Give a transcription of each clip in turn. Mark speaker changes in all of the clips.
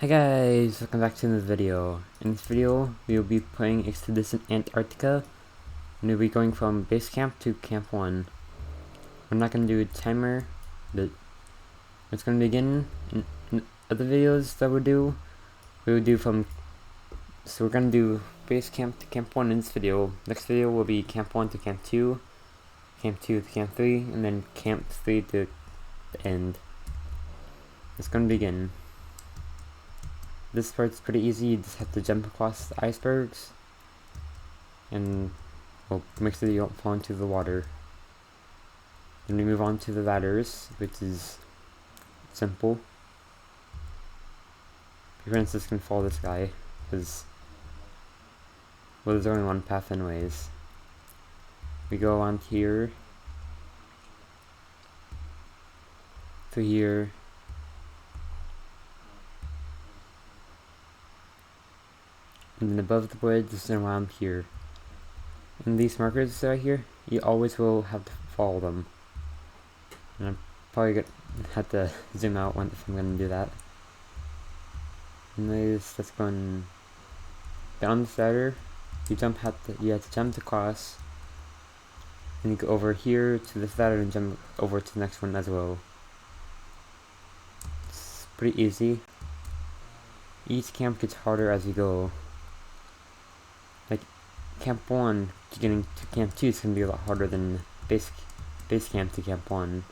Speaker 1: Hi guys, welcome back to another video. In this video, we will be playing Expedition Antarctica, and we'll be going from base camp to camp 1. We're not going to do a timer, but it's going to begin. In other videos that we will do from, so we're going to do base camp to camp 1 in this video. Next video will be camp 1 to camp 2, camp 2 to camp 3, and then camp 3 to the end. It's going to begin. This part's pretty easy, you just have to jump across the icebergs and make sure you don't fall into the water. Then we move on to the ladders, which is simple. Your princess can follow this guy, because there's only one path anyways. We go on here, to here, and then above the bridge is around here. And these markers right here, you always will have to follow them. And I'm probably gonna have to zoom out if I'm gonna do that. Anyways, let's go and down this ladder. You have to jump across, and you go over here to this ladder and jump over to the next one as well. It's pretty easy. Each camp gets harder as you go. Like camp 1 to getting to camp 2 is gonna be a lot harder than base camp to camp 1.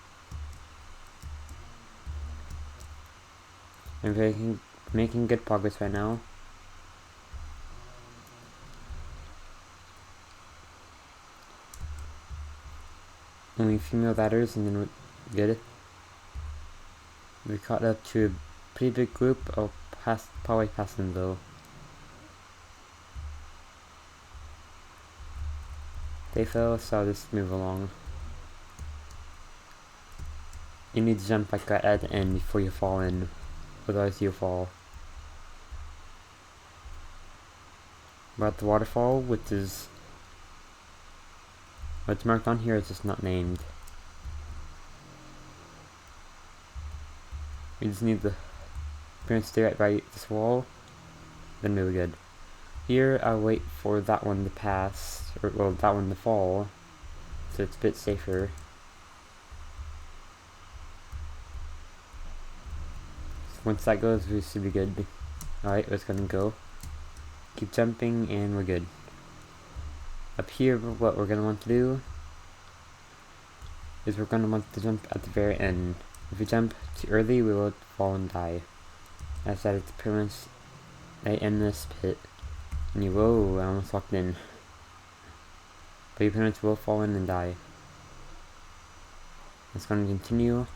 Speaker 1: I'm making good progress right now. Only female ladders and then we're good. We caught up to a pretty big group. I'll probably pass them though. They fell, so I'll just move along. You need to jump like right at the end before you fall in, otherwise you'll fall. We're at the waterfall, which is what's marked on here is just not named. We just need the appearance to stay right by this wall, then we'll be good. Here, I'll wait for that one to pass, or that one to fall, so it's a bit safer. So once that goes, we should be good. Alright, let's go and go. Keep jumping, and we're good. Up here, what we're going to want to do is we're going to want to jump at the very end. If we jump too early, we will fall and die. As that is pretty much right in this pit. And whoa, I almost walked in. But your parents will fall in and die. It's going to continue.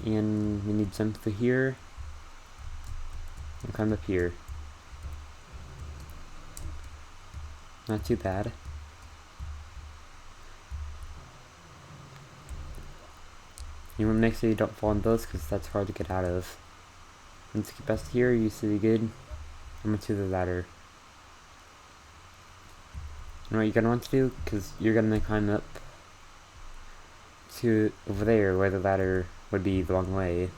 Speaker 1: And we need to jump through here. And climb up here. Not too bad. You want to make sure you don't fall in those because that's hard to get out of. Once you get past here, you should be good. I'm going to the ladder. And what you're going to want to do, because you're going to climb up to over there where the ladder would be the wrong way.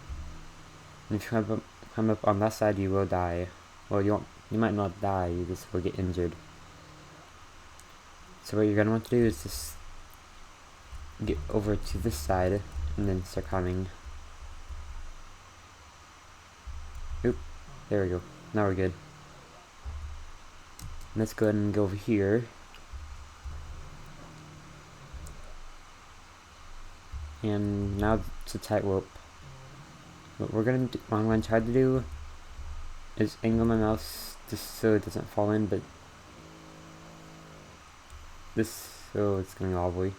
Speaker 1: And if you climb up on that side, you will die. Well, you might not die, you just will get injured. So what you're going to want to do is just get over to this side and then start climbing. Oop, there we go. Now we're good. Let's go ahead and go over here. And now it's a tightrope. What I'm gonna try to do is angle my mouse just so it doesn't fall in, but so it's going wobbly.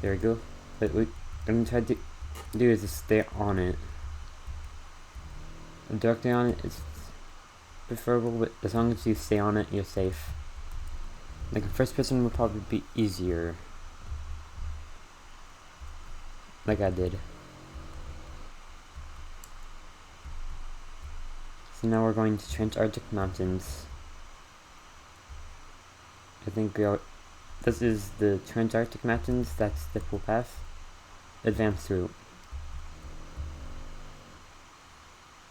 Speaker 1: There we go. But what I'm gonna try to do is just stay on it. Directly on it is preferable, but as long as you stay on it, you're safe. Like a first person would probably be easier. Like I did. So now we're going to Antarctic Mountains. I think this is the Antarctic Mountains, that's the full path. Advanced route.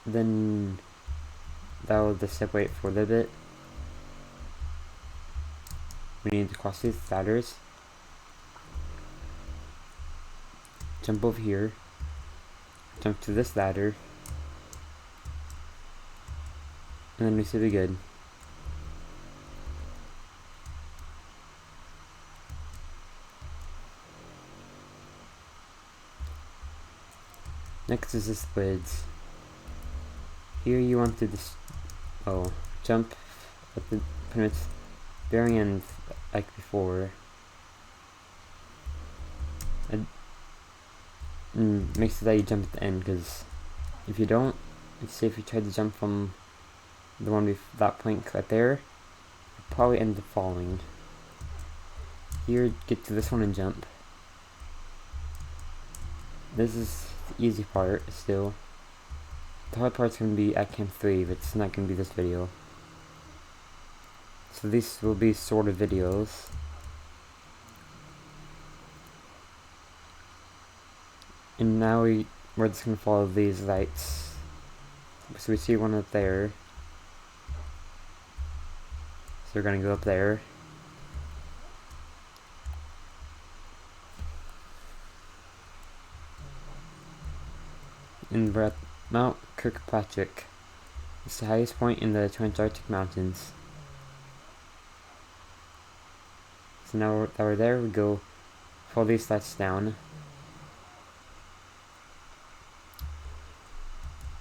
Speaker 1: Then that will just separate for a little bit. We need to cross these ladders. Jump over here. Jump to this ladder. And then we should be good. Next is the squids. Here you want to just jump at the pretty much very end like before. And make sure that you jump at the end, because if you don't, say if you try to jump from the one with that point right there, you'll probably end up falling. Here, get to this one and jump. This is the easy part still. The hard part's going to be at Camp 3, but it's not going to be this video. So these will be sort of videos. And now we're just going to follow these lights. So we see one up there. So we're going to go up there. And we're at Mount Kirkpatrick. It's the highest point in the Antarctic mountains. So now that we're there, we go follow these lights down.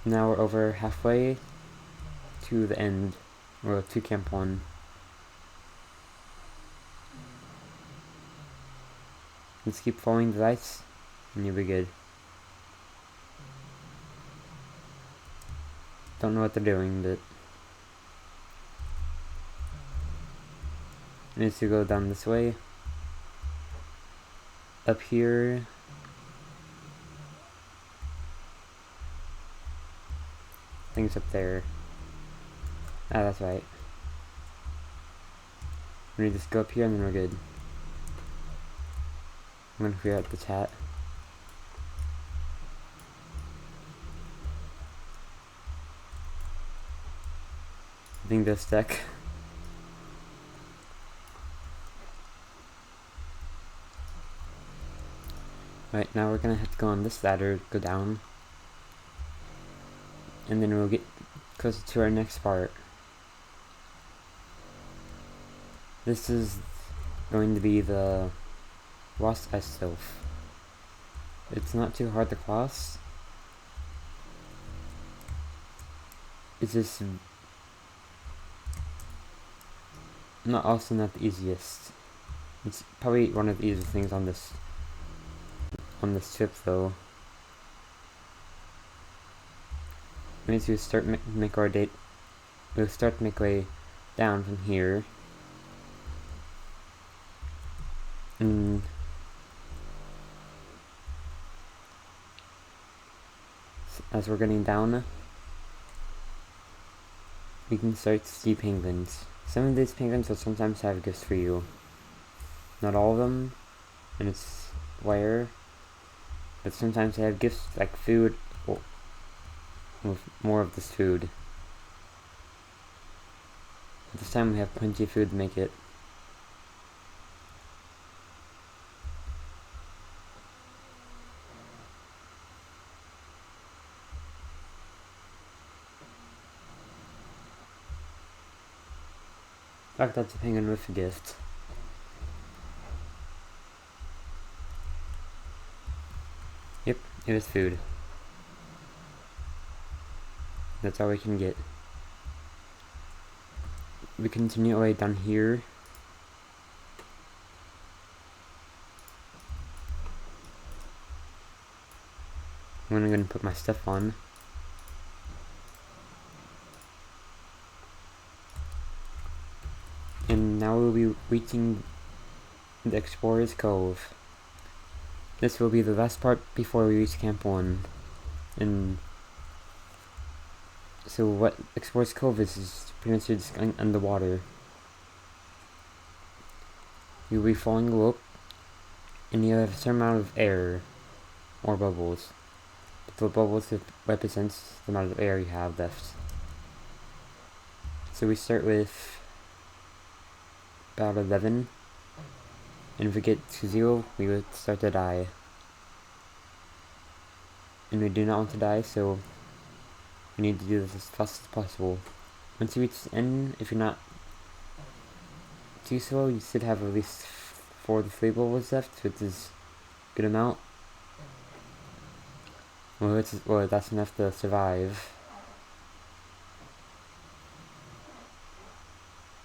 Speaker 1: Now we're over halfway to the end, or to Camp 1. Just keep following the lights, and you'll be good. Don't know what they're doing, but I need to go down this way. Up here. Things up there. Ah, that's right. We just go up here and then we're good. I'm gonna clear out the chat. I think they're stuck. Right, now we're gonna have to go on this ladder, go down. And then we'll get closer to our next part. This is going to be the Lost Ice Shelf. It's not too hard to cross. It's just also not the easiest. It's probably one of the easiest things on this trip though. We need to start make our date. We'll start to make way down from here. And as we're getting down, we can start to see penguins. Some of these penguins will sometimes have gifts for you. Not all of them, and it's rare. But sometimes they have gifts like food, or with more of this food. At this time we have plenty of food to make it. In fact, that's a penguin with a gift. Yep, it is food. That's all we can get. We continue our way down here. I'm gonna put my stuff on. And now we'll be reaching the Explorer's Cove. This will be the last part before we reach Camp 1. And so what Explorer's Cove is pretty much just going underwater. You'll be following a rope, and you have a certain amount of air, or bubbles, the bubbles represents the amount of air you have left. So we start with about 11, and if we get to 0, we would start to die. And we do not want to die, so we need to do this as fast as possible. Once you reach the end, if you're not too slow, you should have at least 4 to 3 bubbles left, which is a good amount. Well, that's enough to survive.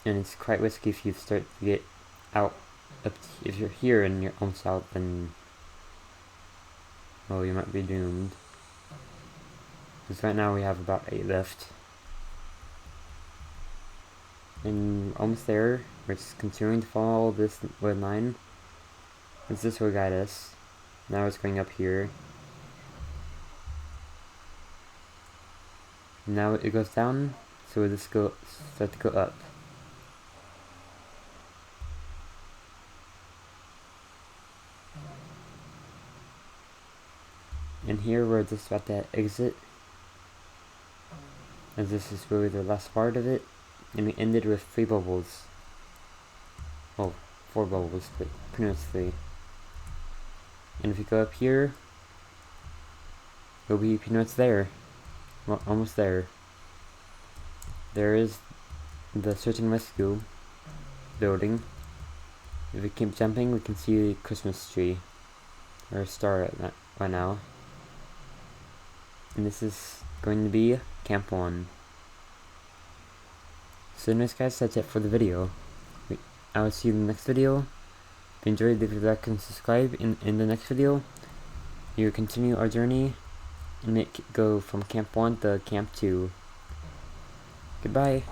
Speaker 1: And it's quite risky if you start to get out. If you're here and you're almost out, then well, you might be doomed. Because right now we have about 8 left. And almost there. We're just continuing to follow this red line. This will guide us. Now it's going up here. Now it goes down, so we'll just start to go up. And here we're just about to exit, as this is really the last part of it, and we ended with 3 bubbles. Well, 4 bubbles, but pretty much 3. And if we go up here, we'll be pretty much there. Well, almost there. There is the search and rescue building. If we keep jumping, we can see the Christmas tree, or a star right now. And this is going to be Camp 1. So anyways guys, that's it for the video. I will see you in the next video. If you enjoyed, leave a like and subscribe. In the next video, we will continue our journey and go from Camp 1 to Camp 2. Goodbye.